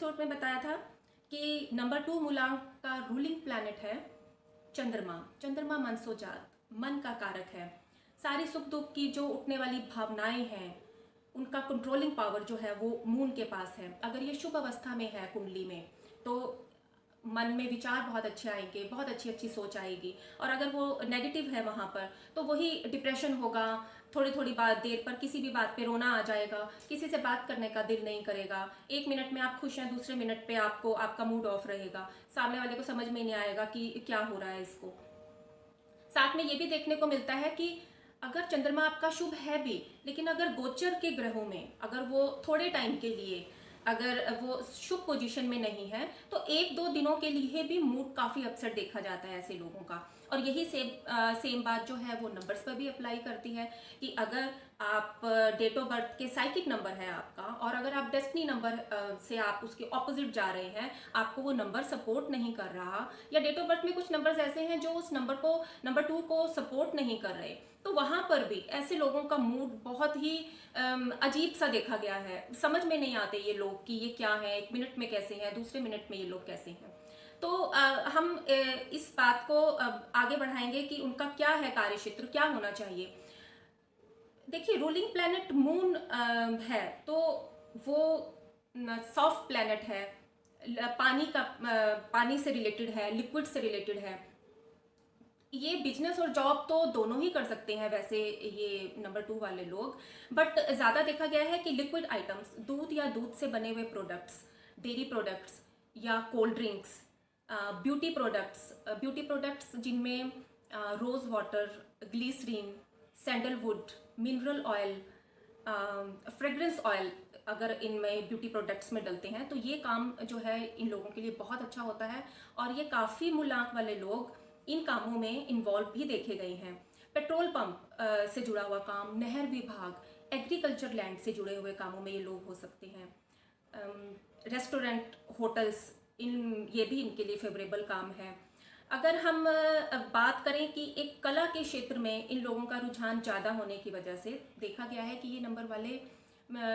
Episode में बताया था कि नंबर 2 मूलांक का रूलिंग प्लैनेट है चंद्रमा। चंद्रमा मनसोजात, मन का कारक है। सारी सुख दुख की जो उठने वाली भावनाएं हैं उनका कंट्रोलिंग पावर जो है वो मून के पास है। अगर ये शुभ अवस्था में है कुंडली में तो मन में विचार बहुत अच्छे आएंगे, बहुत अच्छी अच्छी सोच आएगी। और अगर वो नेगेटिव है वहाँ पर तो वही डिप्रेशन होगा। थोड़ी थोड़ी बात देर पर किसी भी बात पे रोना आ जाएगा, किसी से बात करने का दिल नहीं करेगा। एक मिनट में आप खुश हैं, दूसरे मिनट पे आपको आपका मूड ऑफ रहेगा, सामने वाले को समझ में नहीं आएगा कि क्या हो रहा है इसको। साथ में ये भी देखने को मिलता है कि अगर चंद्रमा आपका शुभ है भी, लेकिन अगर गोचर के ग्रहों में अगर वो थोड़े टाइम के लिए अगर वो शुभ पोजीशन में नहीं है तो एक दो दिनों के लिए भी मूड काफ़ी अपसेट देखा जाता है ऐसे लोगों का। और यही सेम बात जो है वो नंबर्स पर भी अप्लाई करती है कि अगर आप डेट ऑफ बर्थ के साइकिक नंबर है आपका और अगर आप डेस्टिनी नंबर से आप उसके ऑपोजिट जा रहे हैं, आपको वो नंबर सपोर्ट नहीं कर रहा, या डेट ऑफ बर्थ में कुछ नंबर्स ऐसे हैं जो उस नंबर 2 को सपोर्ट नहीं कर रहे, तो वहाँ पर भी ऐसे लोगों का मूड बहुत ही अजीब सा देखा गया है। समझ में नहीं आते ये लोग कि ये क्या है, एक मिनट में कैसे हैं, दूसरे मिनट में ये लोग कैसे हैं। तो हम इस बात को आगे बढ़ाएंगे कि उनका क्या है कार्य क्षेत्र, क्या होना चाहिए। देखिए, रूलिंग प्लैनेट मून है तो वो सॉफ्ट प्लैनेट है, पानी से रिलेटेड है, लिक्विड से रिलेटेड है। ये बिजनेस और जॉब तो दोनों ही कर सकते हैं वैसे ये नंबर 2 वाले लोग, बट ज़्यादा देखा गया है कि लिक्विड आइटम्स, दूध या दूध से बने हुए प्रोडक्ट्स, डेयरी प्रोडक्ट्स या कोल्ड ड्रिंक्स, ब्यूटी प्रोडक्ट्स जिनमें rose water, glycerine, sandalwood, mineral oil, fragrance oil अगर इनमें ब्यूटी प्रोडक्ट्स में डलते हैं तो ये काम जो है इन लोगों के लिए बहुत अच्छा होता है। और ये काफ़ी मूलांक वाले लोग इन कामों में इन्वॉल्व भी देखे गए हैं। पेट्रोल पंप से जुड़ा हुआ काम, नहर विभाग, एग्रीकल्चर लैंड से जुड़े हुए कामों में ये लोग हो सकते हैं। रेस्टोरेंट, होटल्स, ये भी इनके लिए फेवरेबल काम है। अगर हम बात करें कि एक कला के क्षेत्र में इन लोगों का रुझान ज़्यादा होने की वजह से देखा गया है कि ये नंबर वाले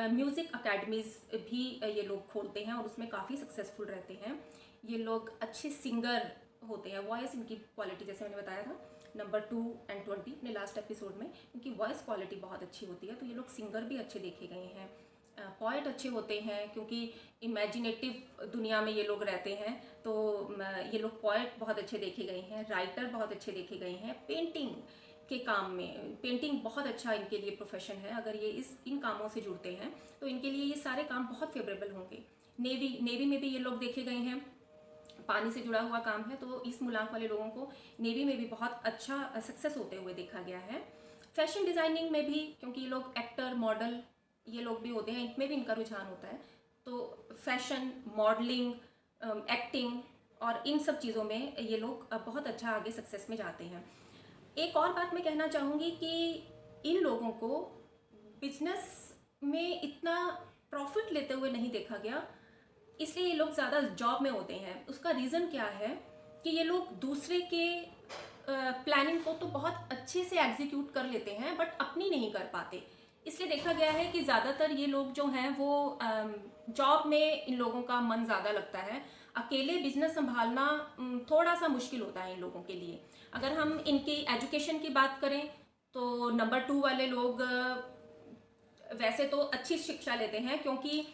म्यूज़िक अकेडमीज़ भी ये लोग खोलते हैं और उसमें काफ़ी सक्सेसफुल रहते हैं। ये लोग अच्छे सिंगर होते हैं। वॉइस इनकी क्वालिटी, जैसे मैंने बताया था नंबर 2 and 20 ने लास्ट एपिसोड में, इनकी वॉइस क्वालिटी बहुत अच्छी होती है, तो ये लोग सिंगर भी अच्छे देखे गए हैं। पोएट अच्छे होते हैं क्योंकि इमेजिनेटिव दुनिया में ये लोग रहते हैं, तो ये लोग पोएट बहुत अच्छे देखे गए हैं। राइटर बहुत अच्छे देखे गए हैं। पेंटिंग के काम में, पेंटिंग बहुत अच्छा इनके लिए प्रोफेशन है। अगर ये इन कामों से जुड़ते हैं तो इनके लिए ये सारे काम बहुत फेवरेबल होंगे। नेवी में भी ये लोग देखे गए हैं, पानी से जुड़ा हुआ काम है, तो इस मूलांक वाले लोगों को नेवी में भी बहुत अच्छा सक्सेस होते हुए देखा गया है। फैशन डिज़ाइनिंग में भी, क्योंकि ये लोग एक्टर, मॉडल ये लोग भी होते हैं, इनमें भी इनका रुझान होता है, तो फैशन, मॉडलिंग, एक्टिंग और इन सब चीज़ों में ये लोग बहुत अच्छा आगे सक्सेस में जाते हैं। एक और बात मैं कहना चाहूँगी कि इन लोगों को बिजनेस में इतना प्रॉफिट लेते हुए नहीं देखा गया, इसलिए ये लोग ज़्यादा जॉब में होते हैं। उसका रीज़न क्या है कि ये लोग दूसरे के प्लानिंग को तो बहुत अच्छे से एग्जीक्यूट कर लेते हैं बट अपनी नहीं कर पाते। इसलिए देखा गया है कि ज़्यादातर ये लोग जो हैं वो जॉब में इन लोगों का मन ज़्यादा लगता है। अकेले बिजनेस संभालना थोड़ा सा मुश्किल होता है इन लोगों के लिए। अगर हम इनकी एजुकेशन की बात करें तो नंबर 2 वाले लोग वैसे तो अच्छी शिक्षा लेते हैं क्योंकि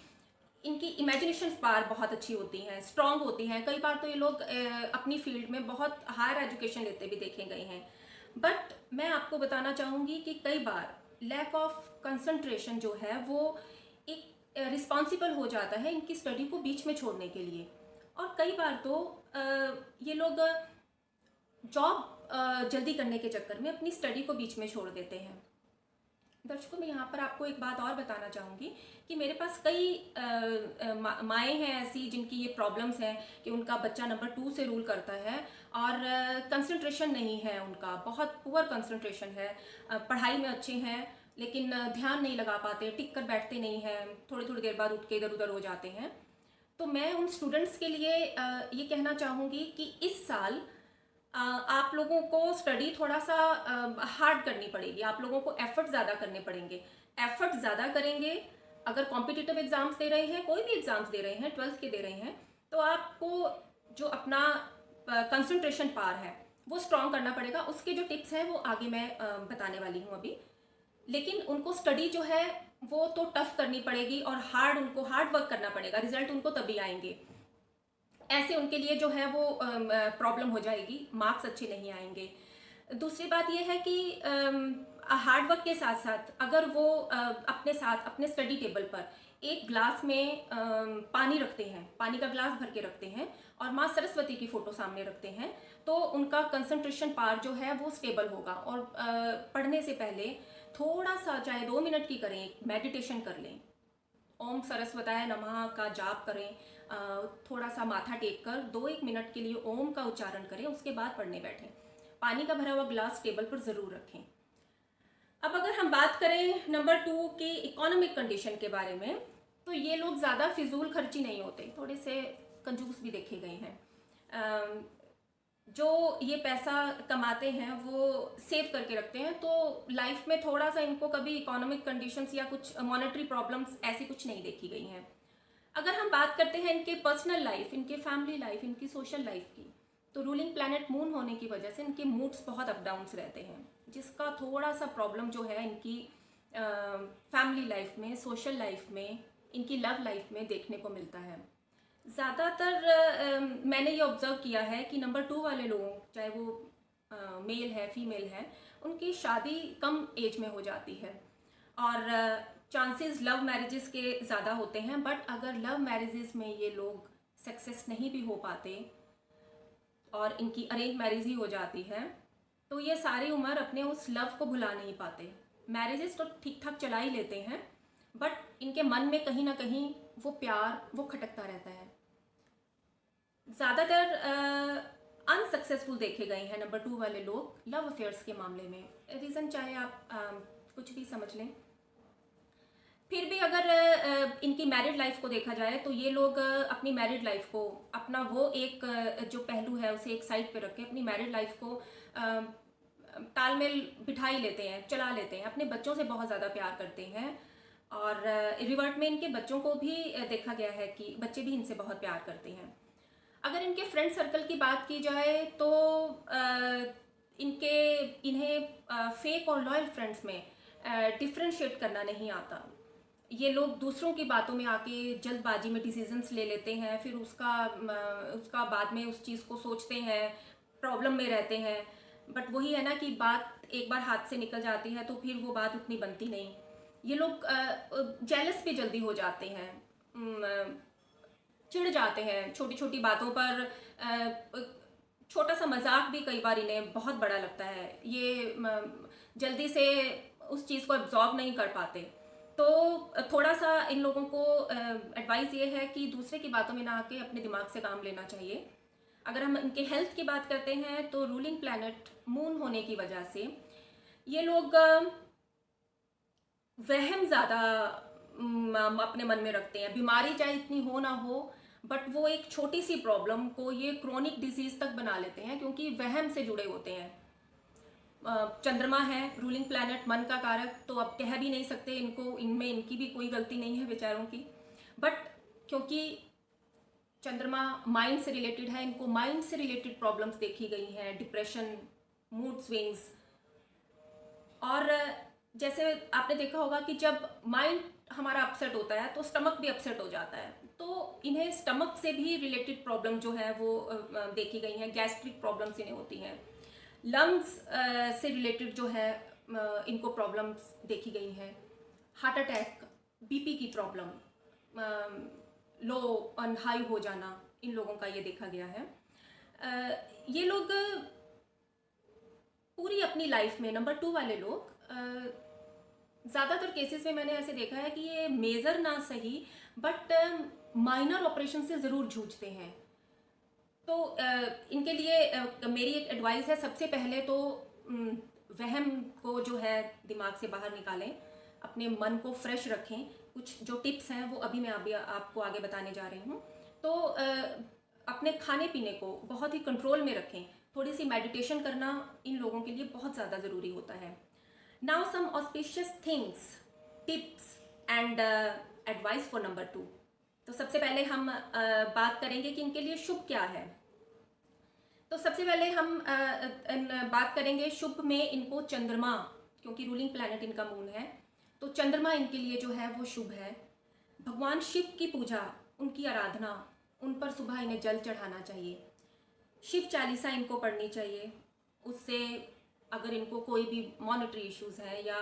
इनकी इमेजिनेशन पावर बहुत अच्छी होती हैं, स्ट्रांग होती हैं। कई बार तो ये लोग अपनी फील्ड में बहुत हायर एजुकेशन लेते भी देखे गए हैं। बट मैं आपको बताना चाहूँगी कि कई बार लैक ऑफ कंसंट्रेशन जो है वो एक रिस्पॉन्सिबल हो जाता है इनकी स्टडी को बीच में छोड़ने के लिए। और कई बार तो ये लोग जॉब जल्दी करने के चक्कर में अपनी स्टडी को बीच में छोड़ देते हैं। दर्शकों, मैं यहाँ पर आपको एक बात और बताना चाहूँगी कि मेरे पास कई माएँ हैं ऐसी जिनकी ये प्रॉब्लम्स हैं कि उनका बच्चा नंबर 2 से रूल करता है और कंसंट्रेशन नहीं है, उनका बहुत पुअर कंसंट्रेशन है। पढ़ाई में अच्छे हैं लेकिन ध्यान नहीं लगा पाते, टिक कर बैठते नहीं हैं, थोड़ी थोड़ी देर बाद उठ के इधर उधर हो जाते हैं। तो मैं उन स्टूडेंट्स के लिए ये कहना चाहूँगी कि इस साल आप लोगों को स्टडी थोड़ा सा हार्ड करनी पड़ेगी, आप लोगों को एफर्ट ज़्यादा करने पड़ेंगे। एफर्ट ज़्यादा करेंगे अगर कॉम्पिटिटिव एग्जाम्स दे रहे हैं, कोई भी एग्जाम्स दे रहे हैं, 12th के दे रहे हैं, तो आपको जो अपना कंसंट्रेशन पावर है वो स्ट्रॉन्ग करना पड़ेगा। उसके जो टिप्स हैं वो आगे मैं बताने वाली हूँ अभी। लेकिन उनको स्टडी जो है वो तो टफ करनी पड़ेगी और उनको हार्ड वर्क करना पड़ेगा, रिजल्ट उनको तभी आएंगे। ऐसे उनके लिए जो है वो प्रॉब्लम हो जाएगी, मार्क्स अच्छे नहीं आएंगे। दूसरी बात यह है कि हार्ड वर्क के साथ साथ अगर वो अपने साथ अपने स्टडी टेबल पर एक ग्लास में पानी रखते हैं, पानी का ग्लास भर के रखते हैं और माँ सरस्वती की फ़ोटो सामने रखते हैं, तो उनका कंसंट्रेशन पावर जो है वो स्टेबल होगा। और पढ़ने से पहले थोड़ा सा, चाहे 2 मिनट की करें, मेडिटेशन कर लें, ओम सरस्वताय नमः का जाप करें, थोड़ा सा माथा टेक कर 2-1 मिनट के लिए ओम का उच्चारण करें, उसके बाद पढ़ने बैठें। पानी का भरा हुआ ग्लास टेबल पर ज़रूर रखें। अब अगर हम बात करें नंबर 2 के इकोनॉमिक कंडीशन के बारे में, तो ये लोग ज़्यादा फिजूल खर्ची नहीं होते, थोड़े से कंजूस भी देखे गए हैं। जो ये पैसा कमाते हैं वो सेव करके रखते हैं, तो लाइफ में थोड़ा सा इनको कभी इकोनॉमिक कंडीशंस या कुछ मॉनेटरी प्रॉब्लम्स ऐसी कुछ नहीं देखी गई हैं। अगर हम बात करते हैं इनके पर्सनल लाइफ, इनके फैमिली लाइफ, इनकी सोशल लाइफ की, तो रूलिंग प्लैनेट मून होने की वजह से इनके मूड्स बहुत अप डाउन्स रहते हैं, जिसका थोड़ा सा प्रॉब्लम जो है इनकी फैमिली लाइफ में, सोशल लाइफ में, इनकी लव लाइफ में देखने को मिलता है। ज़्यादातर मैंने ये ऑब्ज़र्व किया है कि नंबर 2 वाले लोगों, चाहे वो मेल है फीमेल है, उनकी शादी कम एज में हो जाती है और चांसेस लव मैरिजेस के ज़्यादा होते हैं। बट अगर लव मैरिजेस में ये लोग सक्सेस नहीं भी हो पाते और इनकी अरेंज मैरिज ही हो जाती है, तो ये सारी उम्र अपने उस लव को भुला नहीं पाते। मैरिजेस तो ठीक ठाक चला ही लेते हैं, बट इनके मन में कहीं ना कहीं वो प्यार वो खटकता रहता है। ज़्यादातर अनसक्सेसफुल देखे गए हैं नंबर 2 वाले लोग लव अफेयर्स के मामले में। रीज़न चाहे आप कुछ भी समझ लें, फिर भी अगर इनकी मैरिड लाइफ को देखा जाए तो ये लोग अपनी मैरिड लाइफ को, अपना वो एक जो पहलू है उसे एक साइड पे रख के अपनी मैरिड लाइफ को तालमेल बिठा ही लेते हैं, चला लेते हैं। अपने बच्चों से बहुत ज़्यादा प्यार करते हैं और रिवर्ट में इनके बच्चों को भी देखा गया है कि बच्चे भी इनसे बहुत प्यार करते हैं। अगर इनके फ्रेंड सर्कल की बात की जाए तो इन्हें फेक और लॉयल फ्रेंड्स में डिफ्रेंशिएट करना नहीं आता। ये लोग दूसरों की बातों में आके जल्दबाजी में डिसीजंस ले लेते हैं, फिर उसका बाद में उस चीज़ को सोचते हैं, प्रॉब्लम में रहते हैं। बट वही है ना कि बात एक बार हाथ से निकल जाती है तो फिर वो बात उतनी बनती नहीं। ये लोग जेलस भी जल्दी हो जाते हैं, चिढ़ जाते हैं छोटी छोटी बातों पर। छोटा सा मजाक भी कई बार इन्हें बहुत बड़ा लगता है, ये जल्दी से उस चीज़ को एब्जॉर्ब नहीं कर पाते। तो थोड़ा सा इन लोगों को एडवाइस ये है कि दूसरे की बातों में ना आके अपने दिमाग से काम लेना चाहिए। अगर हम इनके हेल्थ की बात करते हैं तो रूलिंग प्लैनेट मून होने की वजह से ये लोग वहम ज़्यादा अपने मन में रखते हैं। बीमारी चाहे इतनी हो ना हो, बट वो एक छोटी सी प्रॉब्लम को ये क्रोनिक डिजीज तक बना लेते हैं क्योंकि वहम से जुड़े होते हैं। चंद्रमा है रूलिंग प्लैनेट, मन का कारक, तो अब कह भी नहीं सकते इनको, इनमें इनकी भी कोई गलती नहीं है बेचारों की। बट क्योंकि चंद्रमा माइंड से रिलेटेड है, इनको माइंड से रिलेटेड प्रॉब्लम्स देखी गई हैं, डिप्रेशन, मूड स्विंग्स। और जैसे आपने देखा होगा कि जब माइंड हमारा अपसेट होता है तो स्टमक भी अपसेट हो जाता है, तो इन्हें स्टमक से भी रिलेटेड प्रॉब्लम जो है वो देखी गई हैं, गैस्ट्रिक प्रॉब्लम्स इन्हें होती हैं। लंग्स से रिलेटेड जो है इनको प्रॉब्लम्स देखी गई हैं। हार्ट अटैक, बीपी की प्रॉब्लम, लो और हाई हो जाना, इन लोगों का ये देखा गया है। ये लोग पूरी अपनी लाइफ में, नंबर 2 वाले लोग ज़्यादातर केसेस में मैंने ऐसे देखा है कि ये मेजर ना सही बट माइनर ऑपरेशन से ज़रूर जूझते हैं। तो इनके लिए मेरी एक एडवाइस है, सबसे पहले तो वहम को जो है दिमाग से बाहर निकालें, अपने मन को फ्रेश रखें। कुछ जो टिप्स हैं वो अभी मैं आपको आगे बताने जा रही हूँ। तो अपने खाने पीने को बहुत ही कंट्रोल में रखें। थोड़ी सी मेडिटेशन करना इन लोगों के लिए बहुत ज़्यादा ज़रूरी होता है। Now some auspicious things, tips and advice for number 2। तो सबसे पहले हम बात करेंगे कि इनके लिए शुभ क्या है। तो सबसे पहले हम बात करेंगे शुभ में इनको चंद्रमा, क्योंकि रूलिंग प्लैनेट इनका मून है, तो चंद्रमा इनके लिए जो है वो शुभ है। भगवान शिव की पूजा, उनकी आराधना, उन पर सुबह इन्हें जल चढ़ाना चाहिए। शिव चालीसा इनको पढ़नी चाहिए। उससे अगर इनको कोई भी मॉनेटरी इश्यूज है या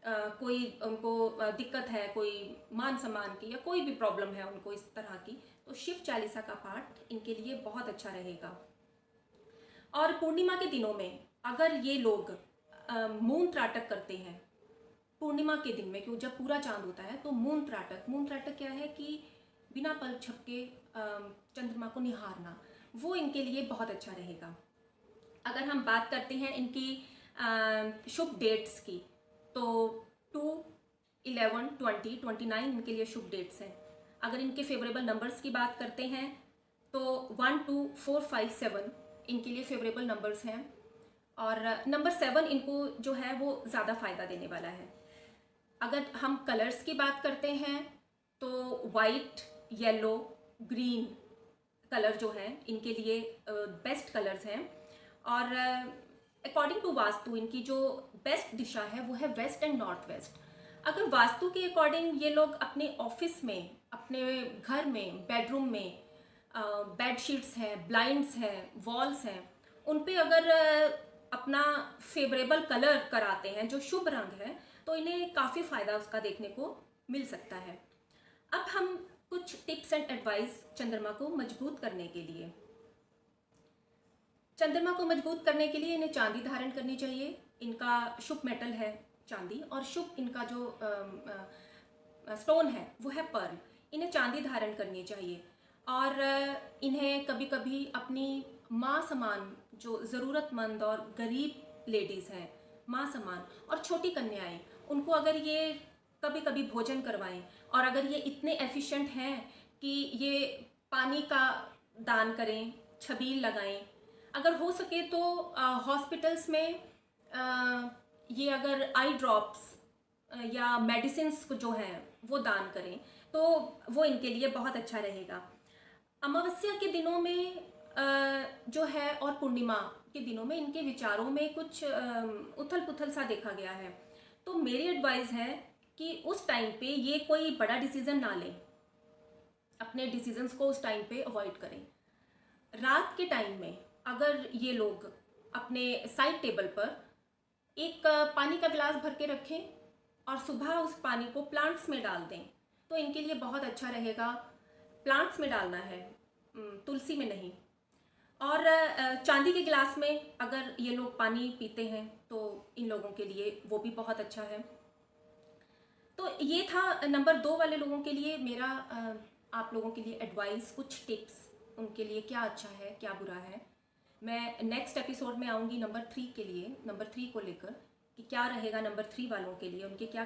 कोई उनको दिक्कत है, कोई मान सम्मान की या कोई भी प्रॉब्लम है उनको इस तरह की, तो शिव चालीसा का पाठ इनके लिए बहुत अच्छा रहेगा। और पूर्णिमा के दिनों में अगर ये लोग मून त्राटक करते हैं, पूर्णिमा के दिन में, क्योंकि जब पूरा चांद होता है तो मून त्राटक क्या है कि बिना पल झपके चंद्रमा को निहारना, वो इनके लिए बहुत अच्छा रहेगा। अगर हम बात करते हैं इनकी शुभ डेट्स की, तो 2, 11, 20, 29 इनके लिए शुभ डेट्स हैं। अगर इनके फेवरेबल नंबर्स की बात करते हैं तो 1, 2, 4, 5, 7 इनके लिए फेवरेबल नंबर्स हैं। और नंबर 7 इनको जो है वो ज़्यादा फ़ायदा देने वाला है। अगर हम कलर्स की बात करते हैं तो वाइट, येलो, ग्रीन कलर जो है इनके लिए बेस्ट कलर्स हैं। और अकॉर्डिंग टू वास्तु इनकी जो बेस्ट दिशा है वो है वेस्ट एंड नॉर्थ वेस्ट। अगर वास्तु के अकॉर्डिंग ये लोग अपने ऑफिस में, अपने घर में, बेडरूम में बेडशीट्स हैं, ब्लाइंड्स हैं, वॉल्स हैं, उन पे अगर अपना फेवरेबल कलर कराते हैं जो शुभ रंग है, तो इन्हें काफ़ी फ़ायदा उसका देखने को मिल सकता है। अब हम कुछ टिप्स एंड एडवाइस चंद्रमा को मजबूत करने के लिए। चंद्रमा को मजबूत करने के लिए इन्हें चांदी धारण करनी चाहिए। इनका शुभ मेटल है चांदी, और शुभ इनका जो स्टोन है वो है पर्ल। इन्हें चांदी धारण करनी चाहिए। और इन्हें कभी कभी अपनी माँ समान, जो ज़रूरतमंद और गरीब लेडीज़ हैं, माँ समान और छोटी कन्याएं, उनको अगर ये कभी कभी भोजन करवाएं, और अगर ये इतने एफिशिएंट हैं कि ये पानी का दान करें, छबील लगाएं, अगर हो सके तो हॉस्पिटल्स में ये अगर आई ड्रॉप्स या मेडिसिन्स जो हैं वो दान करें, तो वो इनके लिए बहुत अच्छा रहेगा। अमावस्या के दिनों में जो है और पूर्णिमा के दिनों में इनके विचारों में कुछ उथल पुथल सा देखा गया है। तो मेरी एडवाइस है कि उस टाइम पे ये कोई बड़ा डिसीजन ना लें, अपने डिसीजंस को उस टाइम पे अवॉइड करें। रात के टाइम में अगर ये लोग अपने साइड टेबल पर एक पानी का गिलास भर के रखें और सुबह उस पानी को प्लांट्स में डाल दें, तो इनके लिए बहुत अच्छा रहेगा। प्लांट्स में डालना है, तुलसी में नहीं। और चांदी के गिलास में अगर ये लोग पानी पीते हैं तो इन लोगों के लिए वो भी बहुत अच्छा है। तो ये था नंबर 2 वाले लोगों के लिए मेरा आप लोगों के लिए एडवाइस, कुछ टिप्स, उनके लिए क्या अच्छा है क्या बुरा है। मैं नेक्स्ट एपिसोड में आऊँगी नंबर 3 के लिए, नंबर 3 को लेकर कि क्या रहेगा नंबर 3 वालों के लिए, उनके क्या